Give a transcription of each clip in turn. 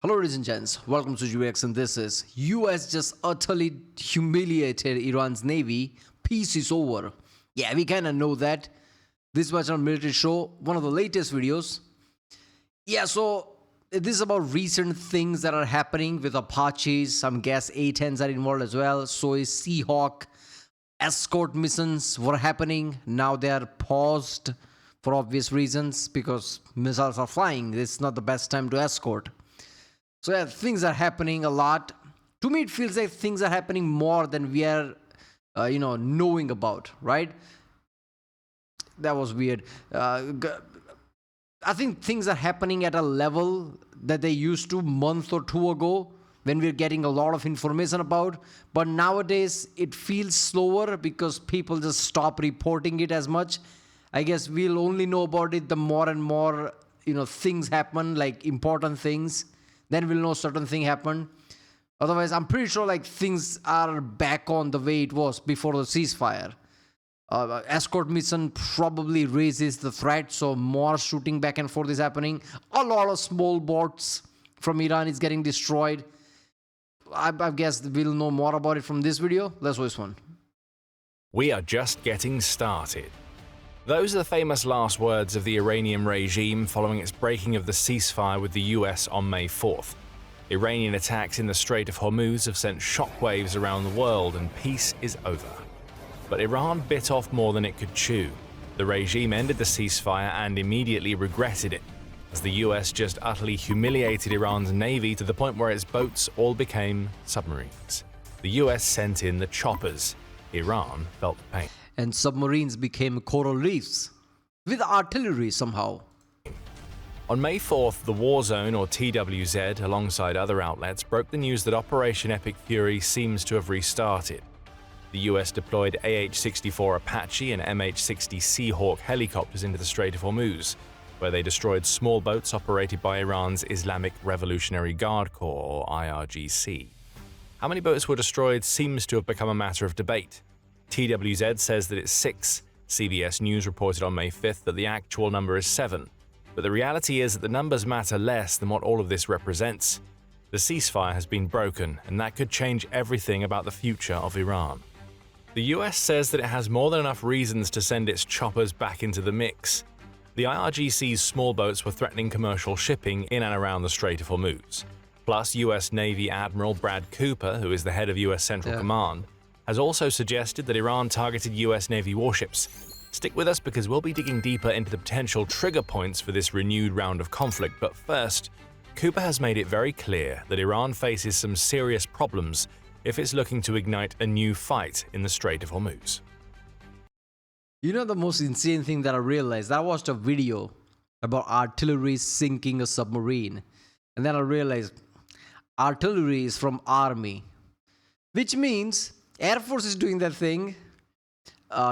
Hello ladies and gents, welcome to UX, and this is US just utterly humiliated Iran's navy. Peace is over. Yeah, we kinda know that. This was our military show, one of the latest videos. Yeah, so this is about recent things that are happening with Apaches. Some gas A-10s are involved as well. So is Seahawk. Escort missions were happening. Now they are paused for obvious reasons because missiles are flying. It's not the best time to escort. So yeah, things are happening a lot. To me, it feels like things are happening more than we are, knowing about, right? That was weird. I think things are happening at a level that they used to a month or two ago when we were getting a lot of information about. But nowadays, it feels slower because people just stop reporting it as much. I guess we'll only know about it the more and more, things happen, like important things. Then we'll know certain thing happened. Otherwise, I'm pretty sure things are back on the way it was before the ceasefire. Escort mission probably raises the threat, so more shooting back and forth is happening. A lot of small boats from Iran is getting destroyed. I guess we'll know more about it from this video. Let's watch this one. We are just getting started. Those are the famous last words of the Iranian regime following its breaking of the ceasefire with the US on May 4th. Iranian attacks in the Strait of Hormuz have sent shockwaves around the world, and peace is over. But Iran bit off more than it could chew. The regime ended the ceasefire and immediately regretted it, as the US just utterly humiliated Iran's navy to the point where its boats all became submarines. The US sent in the choppers. Iran felt the pain. And submarines became coral reefs with artillery somehow. On May 4th, the War Zone, or TWZ, alongside other outlets, broke the news that Operation Epic Fury seems to have restarted. The US deployed AH-64 Apache and MH-60 Seahawk helicopters into the Strait of Hormuz, where they destroyed small boats operated by Iran's Islamic Revolutionary Guard Corps, or IRGC. How many boats were destroyed seems to have become a matter of debate. TWZ says that it's 6. CBS News reported on May 5th that the actual number is 7. But the reality is that the numbers matter less than what all of this represents. The ceasefire has been broken, and that could change everything about the future of Iran. The US says that it has more than enough reasons to send its choppers back into the mix. The IRGC's small boats were threatening commercial shipping in and around the Strait of Hormuz. Plus, US Navy Admiral Brad Cooper, who is the head of US Central Command, has also suggested that Iran targeted US Navy warships. Stick with us because we'll be digging deeper into the potential trigger points for this renewed round of conflict. But first, Cooper has made it very clear that Iran faces some serious problems if it's looking to ignite a new fight in the Strait of Hormuz. You know the most insane thing that I realized? I watched a video about artillery sinking a submarine. And then I realized artillery is from Army. Which means Air Force is doing that thing.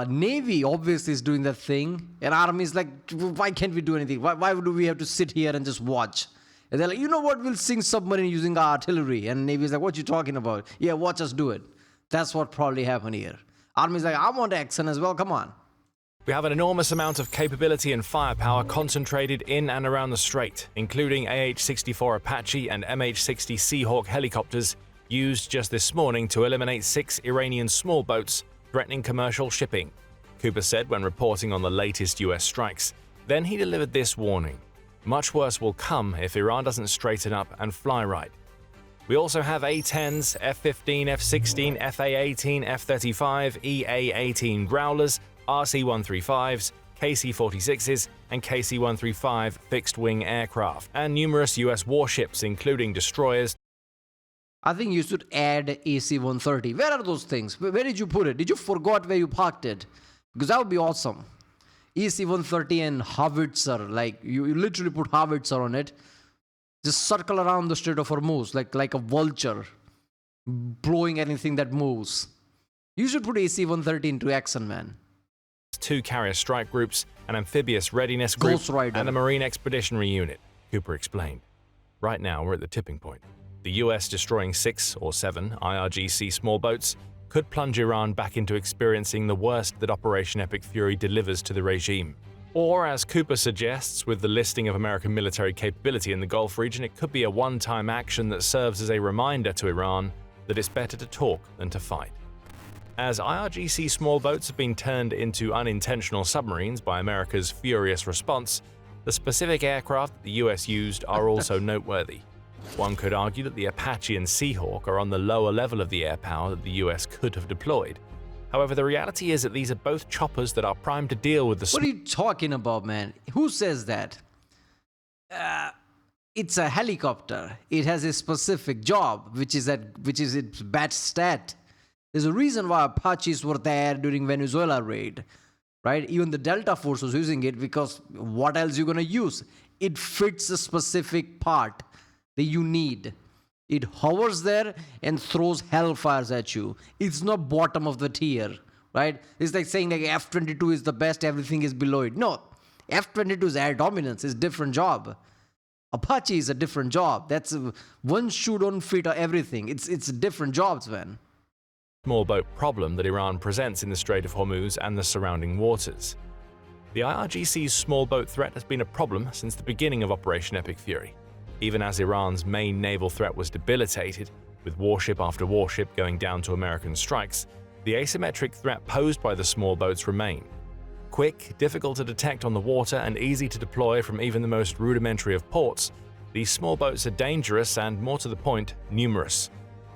Navy obviously is doing that thing. And Army is like, why can't we do anything? Why do we have to sit here and just watch? And they're like, you know what? We'll sink submarine using artillery. And Navy is like, what you talking about? Yeah, watch us do it. That's what probably happened here. Army is like, I want action as well. Come on. We have an enormous amount of capability and firepower concentrated in and around the strait, including AH-64 Apache and MH-60 Seahawk helicopters used just this morning to eliminate 6 Iranian small boats threatening commercial shipping, Cooper said when reporting on the latest US strikes. Then he delivered this warning: much worse will come if Iran doesn't straighten up and fly right. We also have A-10s, F-15, F-16, FA-18, F-35, EA-18 Growlers, RC-135s, KC-46s, and KC-135 fixed-wing aircraft, and numerous US warships, including destroyers. I think you should add AC-130. Where are those things? Where did you put it? Did you forgot where you parked it? Because that would be awesome. AC-130 and howitzer, you literally put howitzer on it. Just circle around the Strait of Hormuz like a vulture, blowing anything that moves. You should put AC-130 into action, man. 2 carrier strike groups, an amphibious readiness group, and a marine expeditionary unit, Cooper explained. Right now, we're at the tipping point. The US destroying 6 or 7 IRGC small boats could plunge Iran back into experiencing the worst that Operation Epic Fury delivers to the regime. Or, as Cooper suggests, with the listing of American military capability in the Gulf region, it could be a one-time action that serves as a reminder to Iran that it's better to talk than to fight. As IRGC small boats have been turned into unintentional submarines by America's furious response, the specific aircraft that the US used are also noteworthy. One could argue that the Apache and Seahawk are on the lower level of the air power that the US could have deployed. However, the reality is that these are both choppers that are primed to deal with the... What are you talking about, man? Who says that? It's a helicopter. It has a specific job, which is its batch stat. There's a reason why Apaches were there during Venezuela raid, right? Even the Delta Force was using it because what else are you going to use? It fits a specific part that you need. It hovers there and throws hellfires at you. It's not bottom of the tier, right? It's like saying like F-22 is the best, everything is below it. No, F-22 is air dominance. It's a different job. Apache is a different job. That's one shoe don't fit everything. It's different jobs, man. Small boat problem that Iran presents in the Strait of Hormuz and the surrounding waters. The IRGC's small boat threat has been a problem since the beginning of Operation Epic Fury. Even as Iran's main naval threat was debilitated, with warship after warship going down to American strikes, the asymmetric threat posed by the small boats remain. Quick, difficult to detect on the water, and easy to deploy from even the most rudimentary of ports, these small boats are dangerous and, more to the point, numerous.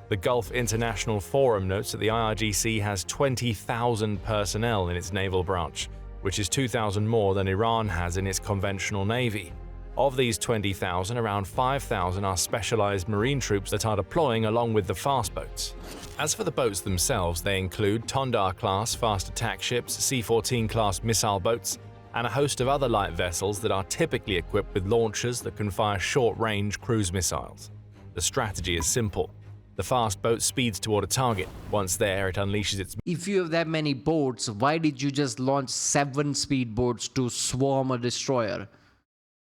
The Gulf International Forum notes that the IRGC has 20,000 personnel in its naval branch, which is 2,000 more than Iran has in its conventional navy. Of these 20,000, around 5,000 are specialized marine troops that are deploying along with the fast boats. As for the boats themselves, they include Tondar-class fast attack ships, C-14-class missile boats, and a host of other light vessels that are typically equipped with launchers that can fire short-range cruise missiles. The strategy is simple. The fast boat speeds toward a target. Once there, it unleashes its... If you have that many boats, why did you just launch 7 speedboats to swarm a destroyer?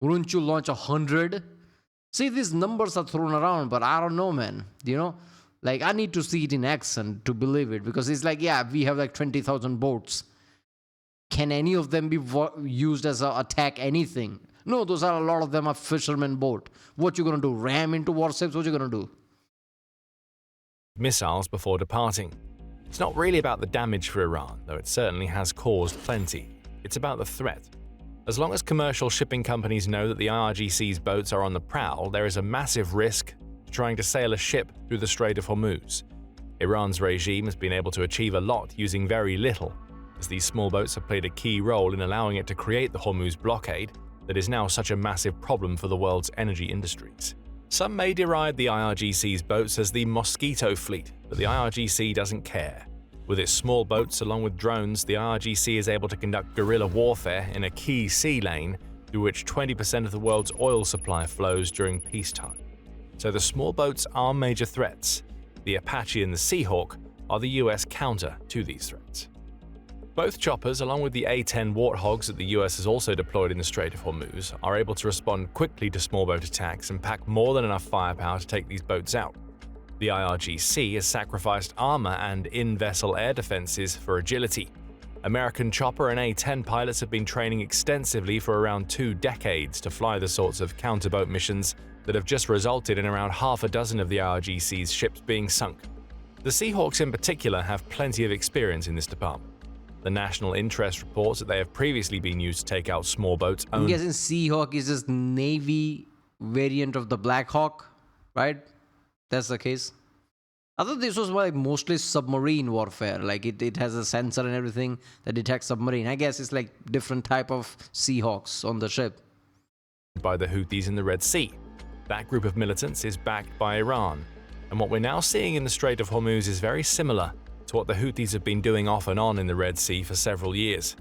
Wouldn't you launch 100? See, these numbers are thrown around, but I don't know, man. You know, like I need to see it in action to believe it, because it's like, yeah, we have like 20,000 boats. Can any of them be used as an attack anything? No, those are a lot of them are fishermen boat. What you gonna do? Ram into warships? What you gonna do? Missiles before departing. It's not really about the damage for Iran, though it certainly has caused plenty. It's about the threat. As long as commercial shipping companies know that the IRGC's boats are on the prowl, there is a massive risk to trying to sail a ship through the Strait of Hormuz. Iran's regime has been able to achieve a lot using very little, as these small boats have played a key role in allowing it to create the Hormuz blockade that is now such a massive problem for the world's energy industries. Some may deride the IRGC's boats as the Mosquito fleet, but the IRGC doesn't care. With its small boats along with drones, the IRGC is able to conduct guerrilla warfare in a key sea lane through which 20% of the world's oil supply flows during peacetime. So the small boats are major threats. The Apache and the Seahawk are the US counter to these threats. Both choppers, along with the A-10 Warthogs that the US has also deployed in the Strait of Hormuz, are able to respond quickly to small boat attacks and pack more than enough firepower to take these boats out. The IRGC has sacrificed armor and in-vessel air defenses for agility. American chopper and A-10 pilots have been training extensively for around 2 decades to fly the sorts of counterboat missions that have just resulted in around half a dozen of the IRGC's ships being sunk. The Seahawks in particular have plenty of experience in this department. The National Interest reports that they have previously been used to take out small boats I'm guessing Seahawk is just Navy variant of the Black Hawk, right? That's the case. I thought this was like mostly submarine warfare. Like it has a sensor and everything that detects submarine. I guess it's like different type of Seahawks on the ship. By the Houthis in the Red Sea. That group of militants is backed by Iran. And what we're now seeing in the Strait of Hormuz is very similar to what the Houthis have been doing off and on in the Red Sea for several years.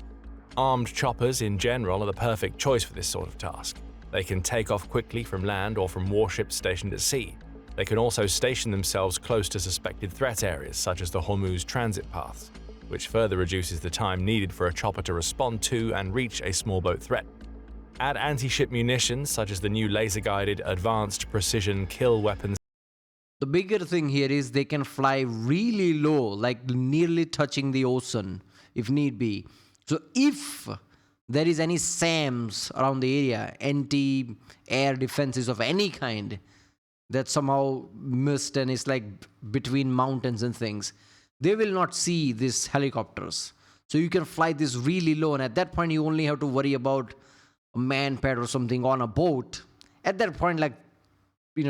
Armed choppers in general are the perfect choice for this sort of task. They can take off quickly from land or from warships stationed at sea. They can also station themselves close to suspected threat areas such as the Hormuz transit paths, which further reduces the time needed for a chopper to respond to and reach a small boat threat. Add anti-ship munitions such as the new laser-guided advanced precision kill weapons. The bigger thing here is they can fly really low, like nearly touching the ocean if need be. So if there is any SAMs around the area, anti-air defenses of any kind, that somehow missed and is like between mountains and things, they will not see these helicopters. So you can fly this really low, and at that point you only have to worry about a man-pad or something on a boat. At that point, like,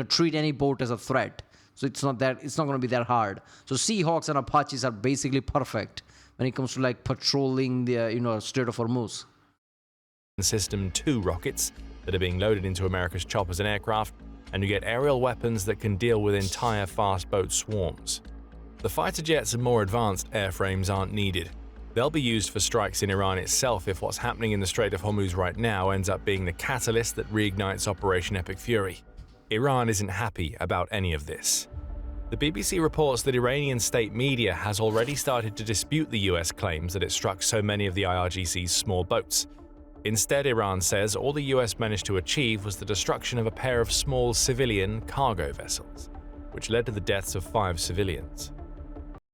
treat any boat as a threat. So it's not going to be that hard. So Seahawks and Apaches are basically perfect when it comes to like patrolling the Strait of Hormuz. System 2 rockets that are being loaded into America's choppers and aircraft, and you get aerial weapons that can deal with entire fast boat swarms. The fighter jets and more advanced airframes aren't needed. They'll be used for strikes in Iran itself if what's happening in the Strait of Hormuz right now ends up being the catalyst that reignites Operation Epic Fury. Iran isn't happy about any of this. The BBC reports that Iranian state media has already started to dispute the US claims that it struck so many of the IRGC's small boats. Instead, Iran says all the US managed to achieve was the destruction of a pair of small civilian cargo vessels, which led to the deaths of 5 civilians.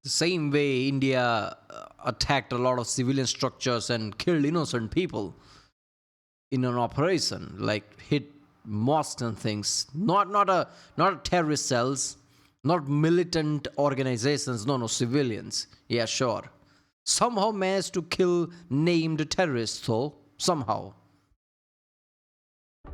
The same way India attacked a lot of civilian structures and killed innocent people in an operation, like hit mosques and things. Not terrorist cells, not militant organizations, no, civilians. Yeah, sure. Somehow managed to kill named terrorists, though, somehow.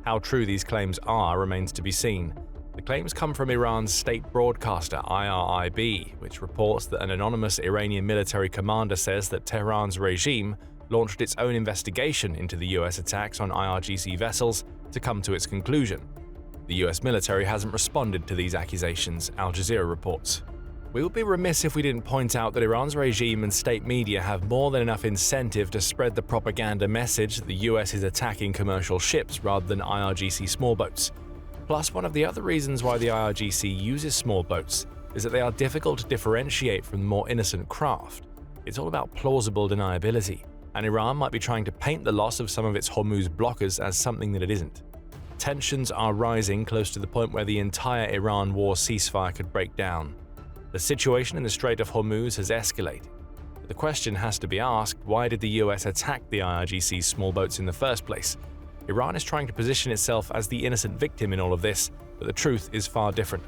How true these claims are remains to be seen. The claims come from Iran's state broadcaster IRIB, which reports that an anonymous Iranian military commander says that Tehran's regime launched its own investigation into the US attacks on IRGC vessels to come to its conclusion. The US military hasn't responded to these accusations, Al Jazeera reports. We would be remiss if we didn't point out that Iran's regime and state media have more than enough incentive to spread the propaganda message that the US is attacking commercial ships rather than IRGC small boats. Plus, one of the other reasons why the IRGC uses small boats is that they are difficult to differentiate from more innocent craft. It's all about plausible deniability, and Iran might be trying to paint the loss of some of its Hormuz blockers as something that it isn't. Tensions are rising close to the point where the entire Iran war ceasefire could break down. The situation in the Strait of Hormuz has escalated. But the question has to be asked, why did the US attack the IRGC's small boats in the first place? Iran is trying to position itself as the innocent victim in all of this, but the truth is far different.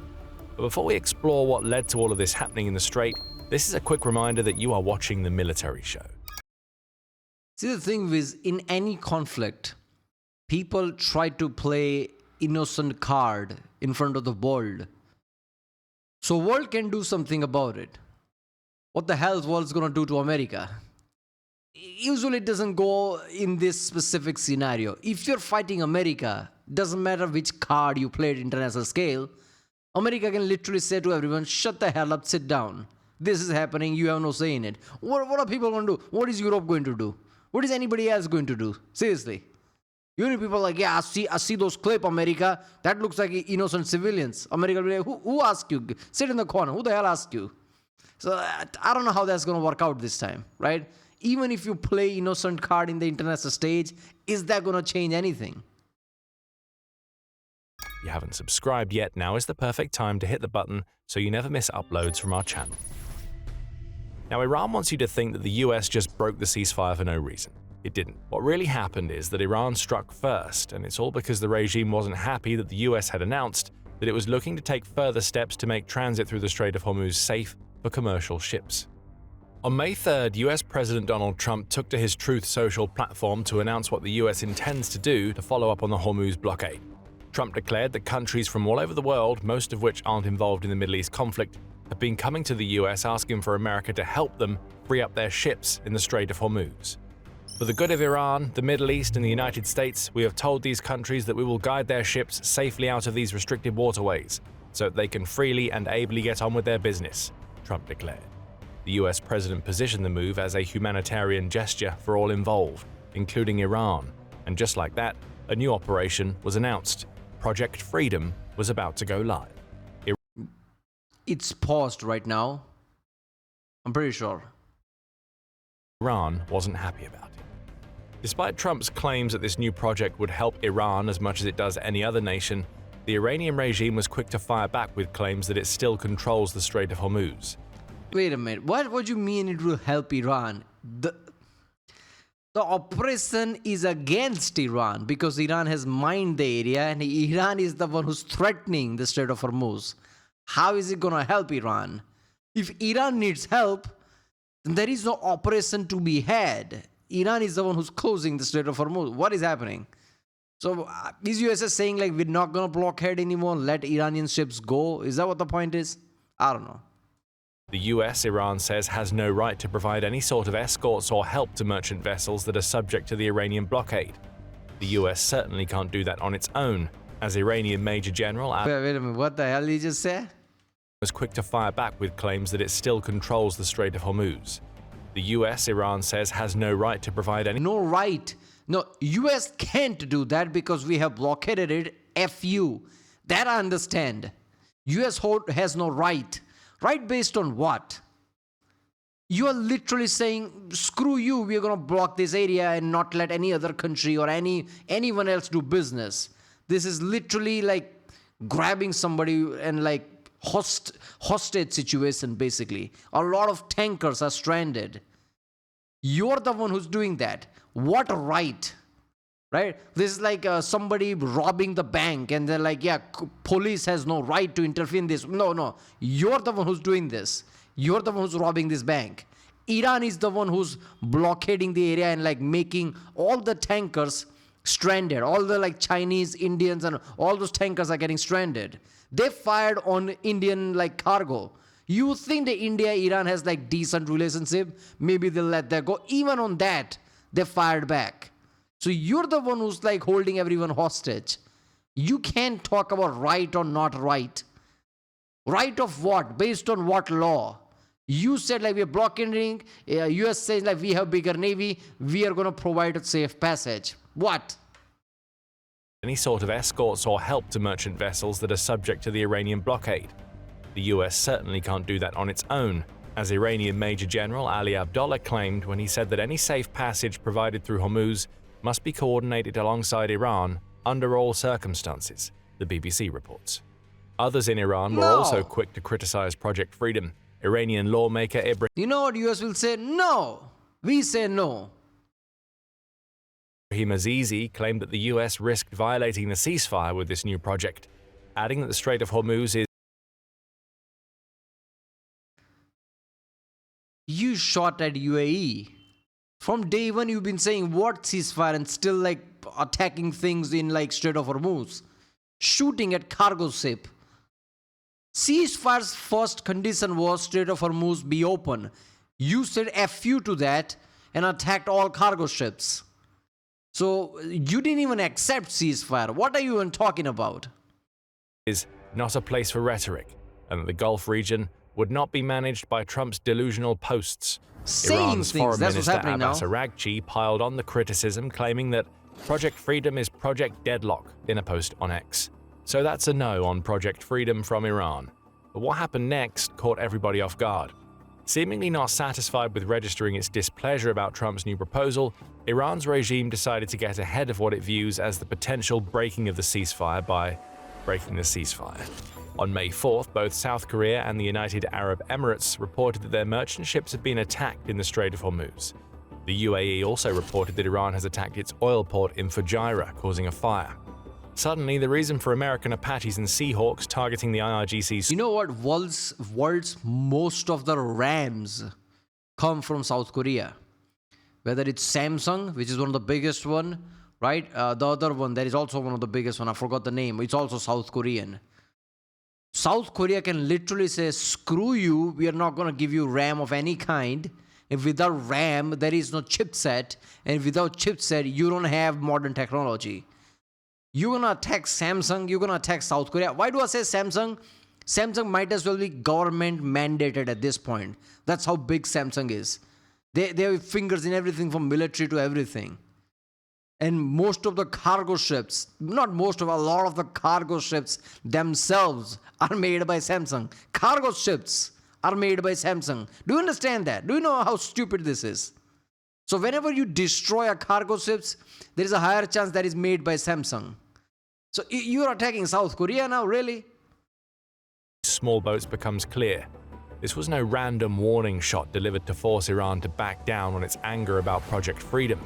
But before we explore what led to all of this happening in the Strait, this is a quick reminder that you are watching The Military Show. See, the thing is, in any conflict, people try to play innocent card in front of the world. So world can do something about it. What the hell is world's gonna do to America? Usually it doesn't go in this specific scenario. If you're fighting America, doesn't matter which card you play at international scale, America can literally say to everyone, shut the hell up, sit down. This is happening, you have no say in it. What are people going to do? What is Europe going to do? What is anybody else going to do? Seriously. You know, people are like, yeah, I see those clips, America. That looks like innocent civilians. America will be like, who asked you? Sit in the corner. Who the hell asked you? So I don't know how that's going to work out this time, right? Even if you play innocent card in the international stage, is that going to change anything? If you haven't subscribed yet, now is the perfect time to hit the button so you never miss uploads from our channel. Now, Iran wants you to think that the US just broke the ceasefire for no reason. It didn't. What really happened is that Iran struck first, and it's all because the regime wasn't happy that the US had announced that it was looking to take further steps to make transit through the Strait of Hormuz safe for commercial ships. On May 3rd, US President Donald Trump took to his Truth Social platform to announce what the US intends to do to follow up on the Hormuz blockade. Trump declared that countries from all over the world, most of which aren't involved in the Middle East conflict, have been coming to the US asking for America to help them free up their ships in the Strait of Hormuz. For the good of Iran, the Middle East, and the United States, we have told these countries that we will guide their ships safely out of these restricted waterways so that they can freely and ably get on with their business, Trump declared. The US president positioned the move as a humanitarian gesture for all involved, including Iran, and just like that, a new operation was announced. Project Freedom was about to go live. It's paused right now. I'm pretty sure. Iran wasn't happy about it. Despite Trump's claims that this new project would help Iran as much as it does any other nation, the Iranian regime was quick to fire back with claims that it still controls the Strait of Hormuz. Wait a minute. What do you mean it will help Iran? The operation is against Iran because Iran has mined the area and Iran is the one who's threatening the Strait of Hormuz. How is it going to help Iran? If Iran needs help, then there is no operation to be had. Iran is the one who's closing the Strait of Hormuz. What is happening? So is USS saying like we're not going to blockade anymore, let Iranian ships go? Is that what the point is? I don't know. The US, Iran says, has no right to provide any sort of escorts or help to merchant vessels that are subject to the Iranian blockade. The US certainly can't do that on its own, as Iranian Major General Wait a minute, what the hell did you just say? was quick to fire back with claims that it still controls the Strait of Hormuz. The US, Iran says, has no right to provide any... No right. No, US can't do that because we have blockaded it. FU. That I understand. US has no right. Right based on what? You are literally saying, screw you, we are going to block this area and not let any other country or anyone else do business. This is literally like grabbing somebody and like hostage situation basically. A lot of tankers are stranded. You're the one who's doing that. What right? Right? This is like somebody robbing the bank and they're like, yeah, police has no right to intervene in this. No. You're the one who's doing this. You're the one who's robbing this bank. Iran is the one who's blockading the area and like making all the tankers stranded. All the like Chinese, Indians and all those tankers are getting stranded. They fired on Indian like cargo. You think that India-Iran has like decent relationship? Maybe they'll let that go. Even on that, they fired back. So you're the one who's like holding everyone hostage. You can't talk about right or not right. Right of what? Based on what law? You said like we're blockading. US says like we have bigger navy. We are going to provide a safe passage. What? any sort of escorts or help to merchant vessels that are subject to the Iranian blockade. The US certainly can't do that on its own, as Iranian Major General Ali Abdullah claimed when he said that any safe passage provided through Hormuz must be coordinated alongside Iran under all circumstances, the BBC reports. Others in Iran were also quick to criticize Project Freedom. Iranian lawmaker Ibrahim... You know what US will say? No. We say no. Azizi claimed that the US risked violating the ceasefire with this new project, adding that the Strait of Hormuz is... You shot at UAE. From day one you've been saying what ceasefire and still like attacking things in like Strait of Hormuz. Shooting at cargo ship. Ceasefire's first condition was Strait of Hormuz be open. You said FU to that and attacked all cargo ships. So you didn't even accept ceasefire. What are you even talking about? Is not a place for rhetoric, and that the Gulf region would not be managed by Trump's delusional posts. Iran's Foreign Minister Abbas Araghchi piled on the criticism, claiming that Project Freedom is Project Deadlock in a post on X. So that's a no on Project Freedom from Iran. But what happened next caught everybody off guard. Seemingly not satisfied with registering its displeasure about Trump's new proposal, Iran's regime decided to get ahead of what it views as the potential breaking of the ceasefire by breaking the ceasefire. On May 4th, both South Korea and the United Arab Emirates reported that their merchant ships had been attacked in the Strait of Hormuz. The UAE also reported that Iran has attacked its oil port in Fujairah, causing a fire. Suddenly, the reason for American Apaches and Seahawks targeting the IRGC's... You know what? World's most of the Rams come from South Korea. Whether it's Samsung, which is one of the biggest one, right? The other one, that is also one of the biggest one. I forgot the name. It's also South Korean. South Korea can literally say, screw you, we are not going to give you RAM of any kind. If without RAM, there is no chipset. And without chipset, you don't have modern technology. You're going to attack Samsung, you're going to attack South Korea. Why do I say Samsung? Samsung might as well be government mandated at this point. That's how big Samsung is. They have fingers in everything from military to everything. And most of the cargo ships, not most of, a lot of the cargo ships themselves are made by Samsung. Cargo ships are made by Samsung. Do you understand that? Do you know how stupid this is? So whenever you destroy a cargo ships, there is a higher chance that is made by Samsung. So you're attacking South Korea now, really? Small boats becomes clear. This was no random warning shot delivered to force Iran to back down on its anger about Project Freedom.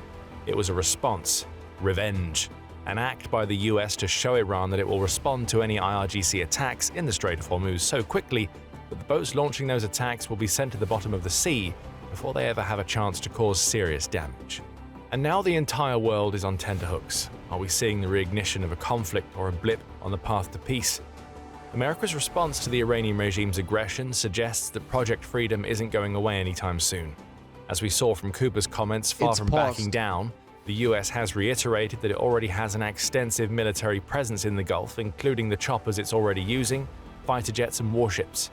It was a response, revenge, an act by the US to show Iran that it will respond to any IRGC attacks in the Strait of Hormuz so quickly that the boats launching those attacks will be sent to the bottom of the sea before they ever have a chance to cause serious damage. And now the entire world is on tenterhooks. Are we seeing the reignition of a conflict or a blip on the path to peace? America's response to the Iranian regime's aggression suggests that Project Freedom isn't going away anytime soon. As we saw from Cooper's comments, far from backing down, the US has reiterated that it already has an extensive military presence in the Gulf, including the choppers it's already using, fighter jets and warships.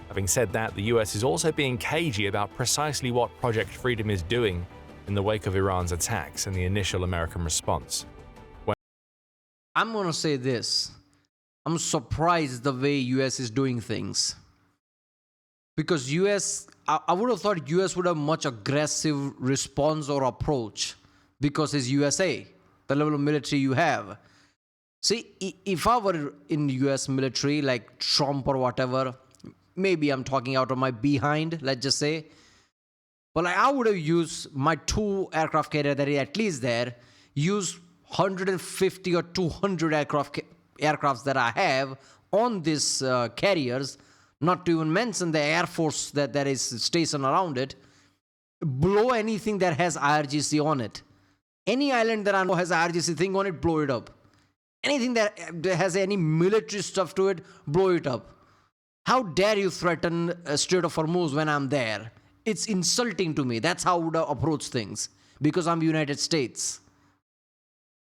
Having said that, the US is also being cagey about precisely what Project Freedom is doing in the wake of Iran's attacks and the initial American response. I'm going to say this. I'm surprised the way US is doing things. Because I would have thought US would have much aggressive response or approach because it's USA, the level of military you have. See, if I were in US military like Trump or whatever, maybe I'm talking out of my behind, let's just say. But like I would have used my 2 aircraft carrier that is at least there, use 150 or 200 aircrafts that I have on these carriers, not to even mention the Air Force that is stationed around it, blow anything that has IRGC on it. Any island that I know has IRGC thing on it, blow it up. Anything that has any military stuff to it, blow it up. How dare you threaten Strait of Hormuz when I'm there? It's insulting to me. That's how I would approach things because I'm United States.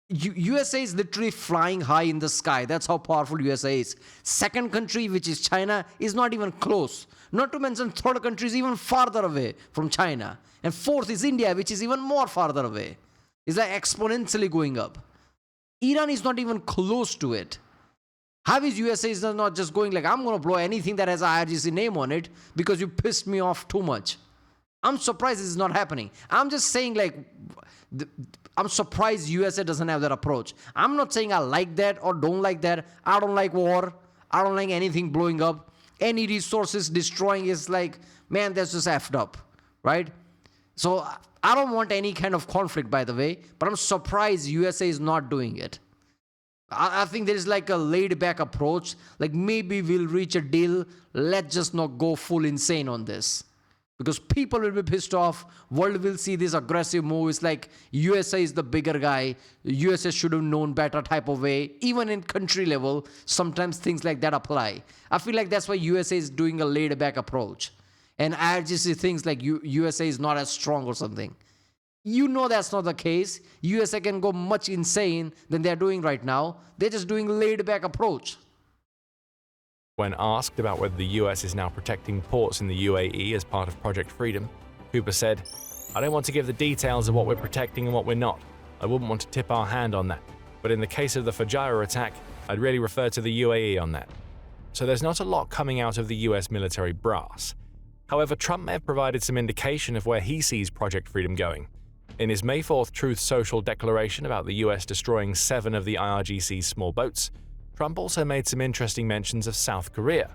USA is literally flying high in the sky. That's how powerful USA is. Second country, which is China, is not even close. Not to mention third country is even farther away from China. And fourth is India, which is even more farther away. It's like exponentially going up. Iran is not even close to it. How is USA is not just going like, I'm going to blow anything that has an IRGC name on it because you pissed me off too much. I'm surprised this is not happening. I'm just saying like, I'm surprised USA doesn't have that approach. I'm not saying I like that or don't like that. I don't like war. I don't like anything blowing up. Any resources destroying is like, man, that's just effed up, right? So I don't want any kind of conflict, by the way, but I'm surprised USA is not doing it. I think there is like a laid-back approach, like maybe we'll reach a deal, let's just not go full insane on this. Because people will be pissed off, world will see this aggressive move, it's like USA is the bigger guy, USA should have known better type of way. Even in country level, sometimes things like that apply. I feel like that's why USA is doing a laid-back approach. And IRGC things like USA is not as strong or something. You know that's not the case. USA can go much insane than they're doing right now. They're just doing a laid-back approach. When asked about whether the US is now protecting ports in the UAE as part of Project Freedom, Cooper said, "I don't want to give the details of what we're protecting and what we're not. I wouldn't want to tip our hand on that. But in the case of the Fajira attack, I'd really refer to the UAE on that." So there's not a lot coming out of the US military brass. However, Trump may have provided some indication of where he sees Project Freedom going. In his May 4th Truth Social declaration about the US destroying 7 of the IRGC's small boats, Trump also made some interesting mentions of South Korea.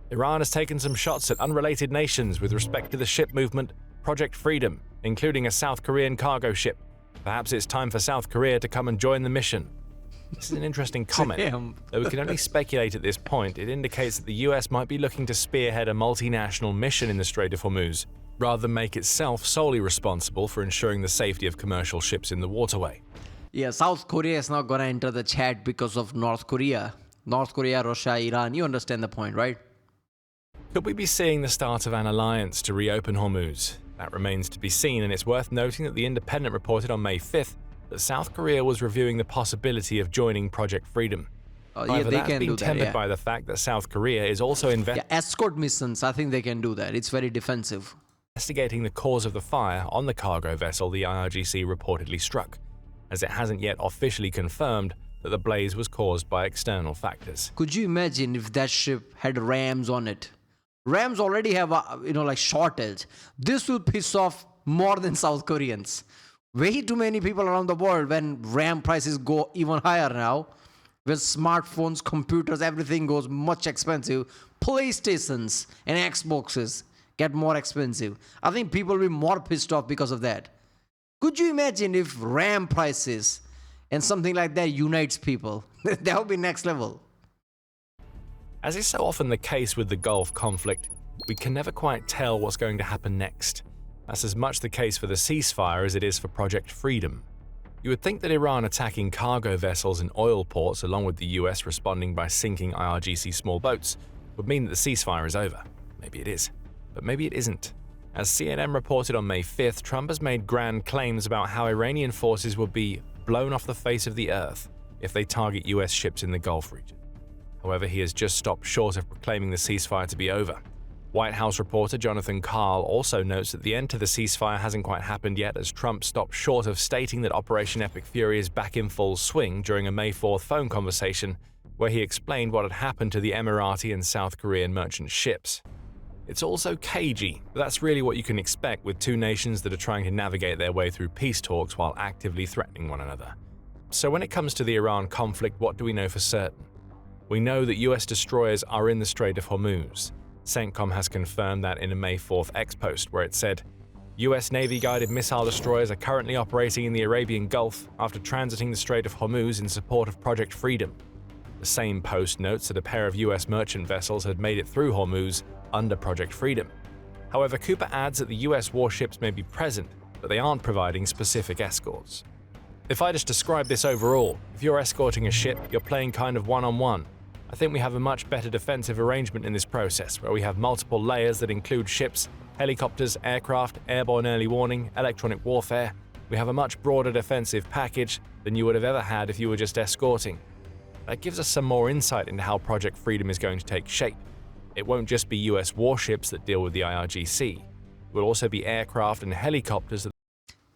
Iran has taken some shots at unrelated nations with respect to the ship movement Project Freedom, including a South Korean cargo ship. Perhaps it's time for South Korea to come and join the mission. This is an interesting comment. Though we can only speculate at this point, it indicates that the US might be looking to spearhead a multinational mission in the Strait of Hormuz, rather than make itself solely responsible for ensuring the safety of commercial ships in the waterway. Yeah, South Korea is not going to enter the chat because of North Korea. North Korea, Russia, Iran, you understand the point, right? Could we be seeing the start of an alliance to reopen Hormuz? That remains to be seen, and it's worth noting that The Independent reported on May 5th that South Korea was reviewing the possibility of joining Project Freedom. Yeah, they can do that, tempered by the fact that South Korea is also escort missions, I think they can do that. It's very defensive. Investigating the cause of the fire on the cargo vessel the IRGC reportedly struck, as it hasn't yet officially confirmed that the blaze was caused by external factors. Could you imagine if that ship had rams on it? Rams already have like shortage. This will piss off more than South Koreans. Way too many people around the world when RAM prices go even higher now. With smartphones, computers, everything goes much expensive. PlayStations and Xboxes get more expensive. I think people will be more pissed off because of that. Could you imagine if RAM prices and something like that unites people? That would be next level. As is so often the case with the Gulf conflict, we can never quite tell what's going to happen next. That's as much the case for the ceasefire as it is for Project Freedom. You would think that Iran attacking cargo vessels in oil ports along with the US responding by sinking IRGC small boats would mean that the ceasefire is over. Maybe it is, but maybe it isn't. As CNN reported on May 5th, Trump has made grand claims about how Iranian forces would be blown off the face of the earth if they target US ships in the Gulf region. However, he has just stopped short of proclaiming the ceasefire to be over. White House reporter Jonathan Karl also notes that the end to the ceasefire hasn't quite happened yet, as Trump stopped short of stating that Operation Epic Fury is back in full swing during a May 4th phone conversation where he explained what had happened to the Emirati and South Korean merchant ships. It's also cagey, but that's really what you can expect with two nations that are trying to navigate their way through peace talks while actively threatening one another. So when it comes to the Iran conflict, what do we know for certain? We know that US destroyers are in the Strait of Hormuz. CENTCOM has confirmed that in a May 4th X-post, where it said, US Navy-guided missile destroyers are currently operating in the Arabian Gulf after transiting the Strait of Hormuz in support of Project Freedom. The same post notes that a pair of US merchant vessels had made it through Hormuz under Project Freedom. However, Cooper adds that the US warships may be present, but they aren't providing specific escorts. If I just describe this overall, if you're escorting a ship, you're playing kind of one-on-one. I think we have a much better defensive arrangement in this process, where we have multiple layers that include ships, helicopters, aircraft, airborne early warning, electronic warfare. We have a much broader defensive package than you would have ever had if you were just escorting. That gives us some more insight into how Project Freedom is going to take shape. It won't just be US warships that deal with the IRGC. It will also be aircraft and helicopters.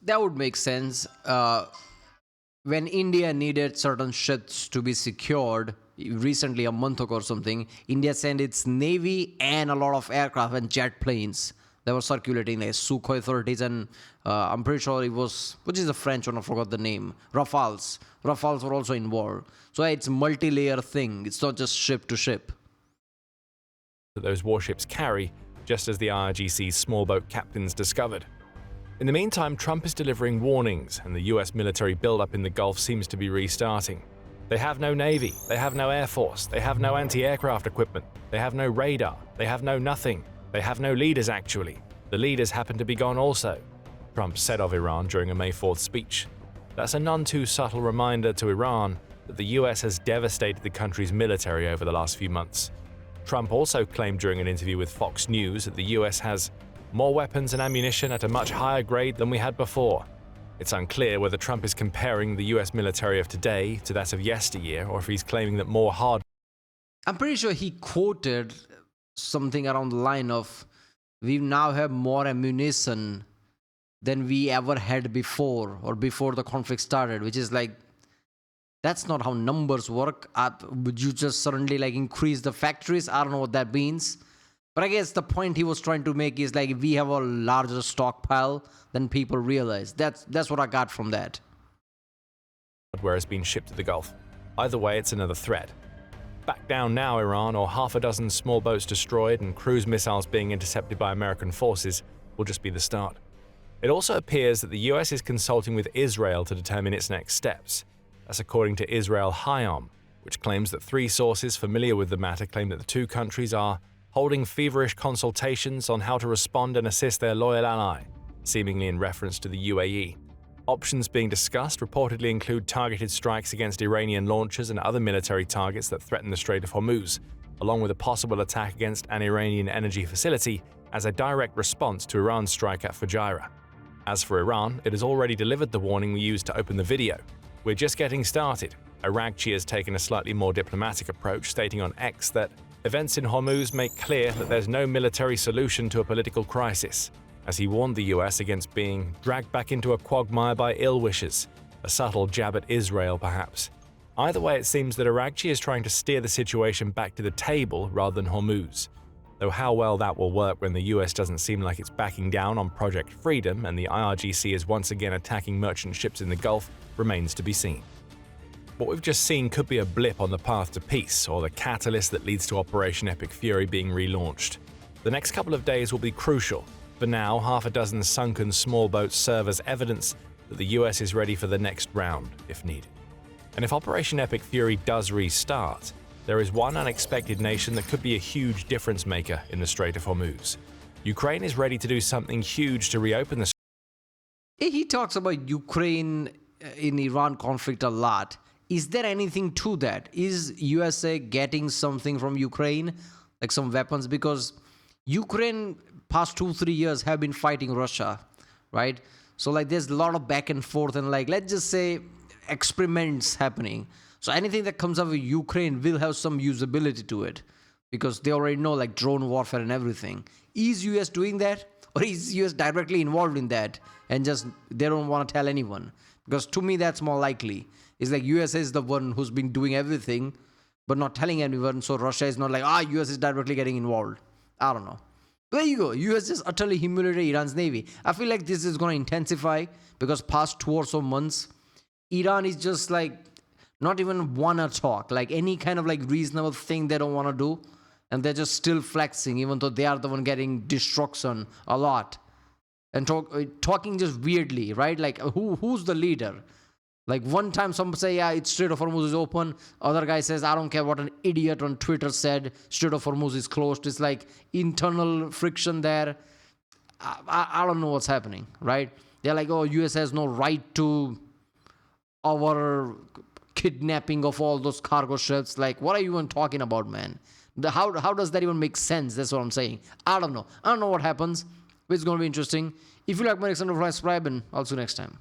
That would make sense. When India needed certain ships to be secured, recently a month ago or something, India sent its navy and a lot of aircraft and jet planes that were circulating, like Sukhoi 30s, and I'm pretty sure it was, which is the French one, I forgot the name, Rafales. Rafales were also involved. So it's a multi-layer thing. It's not just ship to ship. That those warships carry, just as the IRGC's small boat captains discovered. In the meantime, Trump is delivering warnings, and the US military buildup in the Gulf seems to be restarting. They have no navy, they have no air force, they have no anti-aircraft equipment, they have no radar, they have no nothing, they have no leaders actually. The leaders happen to be gone also, Trump said of Iran during a May 4th speech. That's a none too subtle reminder to Iran that the US has devastated the country's military over the last few months. Trump also claimed during an interview with Fox News that the US has more weapons and ammunition at a much higher grade than we had before. It's unclear whether Trump is comparing the US military of today to that of yesteryear, or if he's claiming that more hard. I'm pretty sure he quoted something around the line of, we now have more ammunition than we ever had before, or before the conflict started, which is like, that's not how numbers work. Would you just suddenly like increase the factories? I don't know what that means. But I guess the point he was trying to make is like, we have a larger stockpile than people realize. That's what I got from that. Hardware has been shipped to the Gulf. Either way, it's another threat. Back down now, Iran, or half a dozen small boats destroyed and cruise missiles being intercepted by American forces will just be the start. It also appears that the US is consulting with Israel to determine its next steps. That's according to Israel Hayom, which claims that 3 sources familiar with the matter claim that the two countries are holding feverish consultations on how to respond and assist their loyal ally, seemingly in reference to the UAE. Options being discussed reportedly include targeted strikes against Iranian launchers and other military targets that threaten the Strait of Hormuz, along with a possible attack against an Iranian energy facility as a direct response to Iran's strike at Fujairah. As for Iran, it has already delivered the warning we used to open the video. We're just getting started. Aragchi has taken a slightly more diplomatic approach, stating on X that events in Hormuz make clear that there's no military solution to a political crisis, as he warned the US against being dragged back into a quagmire by ill-wishers, a subtle jab at Israel perhaps. Either way, it seems that Aragchi is trying to steer the situation back to the table rather than Hormuz, though how well that will work when the US doesn't seem like it's backing down on Project Freedom and the IRGC is once again attacking merchant ships in the Gulf remains to be seen. What we've just seen could be a blip on the path to peace, or the catalyst that leads to Operation Epic Fury being relaunched. The next couple of days will be crucial. For now, half a dozen sunken small boats serve as evidence that the US is ready for the next round, if needed. And if Operation Epic Fury does restart, there is one unexpected nation that could be a huge difference maker in the Strait of Hormuz. Ukraine is ready to do something huge to reopen the He talks about Ukraine in Iran conflict a lot. Is there anything to that? Is USA getting something from Ukraine, like some weapons? Because Ukraine past 2-3 years have been fighting Russia, right? So like there's a lot of back and forth and like let's just say experiments happening. So anything that comes out of Ukraine will have some usability to it because they already know like drone warfare and everything. Is US doing that, or is US directly involved in that and just they don't want to tell anyone? Because to me that's more likely. It's like US is the one who's been doing everything but not telling anyone, so Russia is not like US is directly getting involved. I don't know. There you go. US just utterly humiliated Iran's navy. I feel like this is going to intensify because past 2 or so months Iran is just like not even wanna talk, like any kind of like reasonable thing they don't want to do, and they're just still flexing even though they are the one getting destruction a lot and talking just weirdly, right? Like who's the leader? Like one time someone say, yeah, it's Strait of Hormuz is open. Other guy says, I don't care what an idiot on Twitter said, Strait of Hormuz is closed. It's like internal friction there. I don't know what's happening, right? They're like, oh, US has no right to our kidnapping of all those cargo ships. Like, what are you even talking about, man? How does that even make sense? That's what I'm saying. I don't know. I don't know what happens. But it's going to be interesting. If you like my next subscribe, and I'll see you next time.